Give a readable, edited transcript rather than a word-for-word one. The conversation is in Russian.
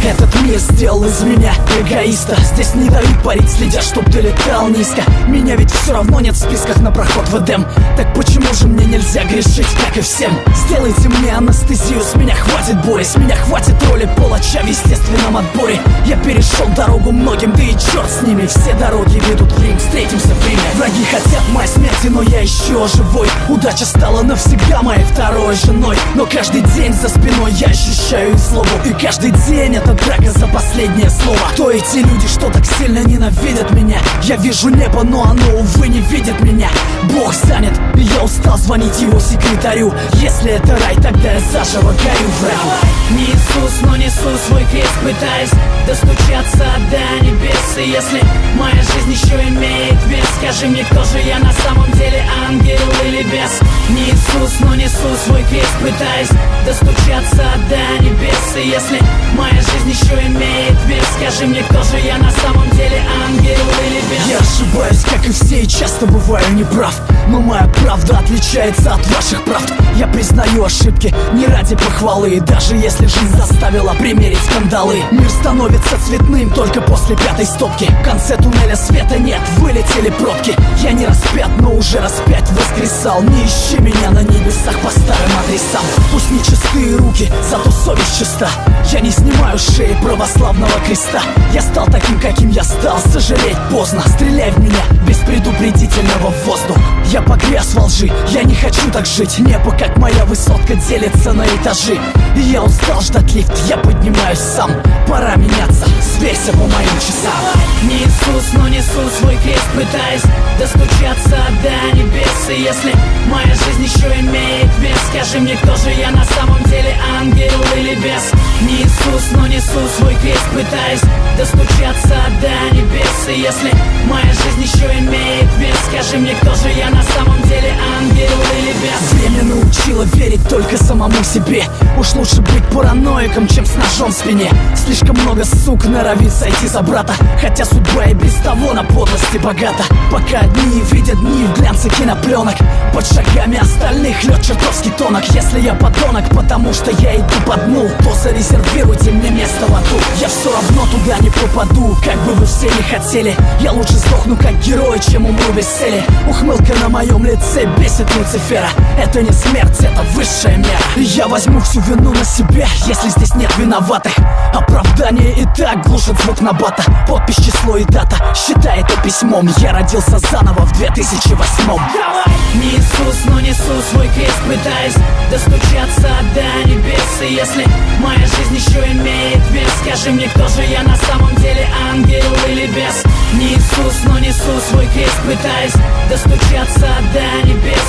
Этот мир сделал из меня эгоиста. Здесь не дают парить, следя, чтоб ты летал низко. Меня ведь все равно нет в списках на проход в Эдем. Так почему же мне нельзя грешить, как и всем? Сделайте мне анестезию, с меня хватит боли. С меня хватит роли палача в естественном отборе. Я перешел дорогу многим, да и черт с ними. Все дороги ведут в Рим, встретимся в Риме. Враги хотят моей смерти, но я еще живой. Удача стала навсегда моей второй женой. Но каждый день за спиной я ощущаю их злобу. И каждый день это драка за последнее слово. Кто эти люди, что так сильно ненавидят меня? Я вижу небо, но оно, увы, не видит меня. Бог занят, и я устал звонить его секретарю. Если это рай, тогда я заживо горю в раю. Не Иисус, но несу свой крест, пытаясь достучаться до небес. И если моя жизнь еще имеет вес, скажи мне, кто же я на самом деле, ангел или бес? Не Иисус, но несу свой крест, пытаясь достучаться до небес. И если моя жизнь еще имеет вес, скажи мне, кто же я на самом деле, ангел или бес? Я ошибаюсь, как и все, и часто бываю неправ. Но моя правда отличается от ваших правд. Я признаю ошибки не ради похвалы. И даже если жизнь заставила примерить скандалы, мир становится цветным только после пятой стопки. В конце туннеля света нет, вылетели пробки. Я не распят, но уже распять воскресал. Не ищи меня на небесах по старым адресам. Пусть не чистые руки, зато совесть чиста. Я не снимаю с шеи православного креста. Я стал таким, каким я стал, сожалеть поздно. Стреляй в меня без предупредительного в воздух. Я погряз во лжи, я не хочу так жить. Небо, как моя высотка, делится на этажи. И я устал ждать лифт, я поднимаюсь сам. Пора меняться, сверься по моим часам. Не Иисус, но несу свой крест, пытаясь достучаться до небес. И если моя жизнь еще имеет вес, скажи мне, кто же я на самом деле, ангел или бес? Не Иисус, но несу свой крест, пытаясь достучаться до небес. И если моя жизнь еще имеет вес, скажи мне, кто же я на самом деле, ангел или бес? Время научило верить только самому себе. Уж лучше быть параноиком, чем с ножом в спине. Слишком много сук норовит сойти за брата, хотя судьба и без того на подлости богата. Пока одни видят дни в глянце кинопленок, под шагами остальных лед чертовски тонок. Если я подонок, потому что я иду по дну, то зарезервируйте мне место в аду. Я все равно туда не попаду, как бы вы все не хотели. Я лучше сдохну как герой, чем умру без цели. Ухмылка на моем лице бесит Люцифера. Это не смерть, это высшая мера. И я возьму всю вину на себя, если здесь нет виноватых. Оправдание и так глушит звук набата. Подпись, число и дата, считай это письмом. Я родился заново в 2008. Не Иисус, но несу свой крест, пытаясь достучаться до небес. И если моя жизнь еще имеет вес, скажи мне, кто же я на самом деле, ангел или бес? Не Иисус, но несу свой крест, пытаясь достучаться до небес.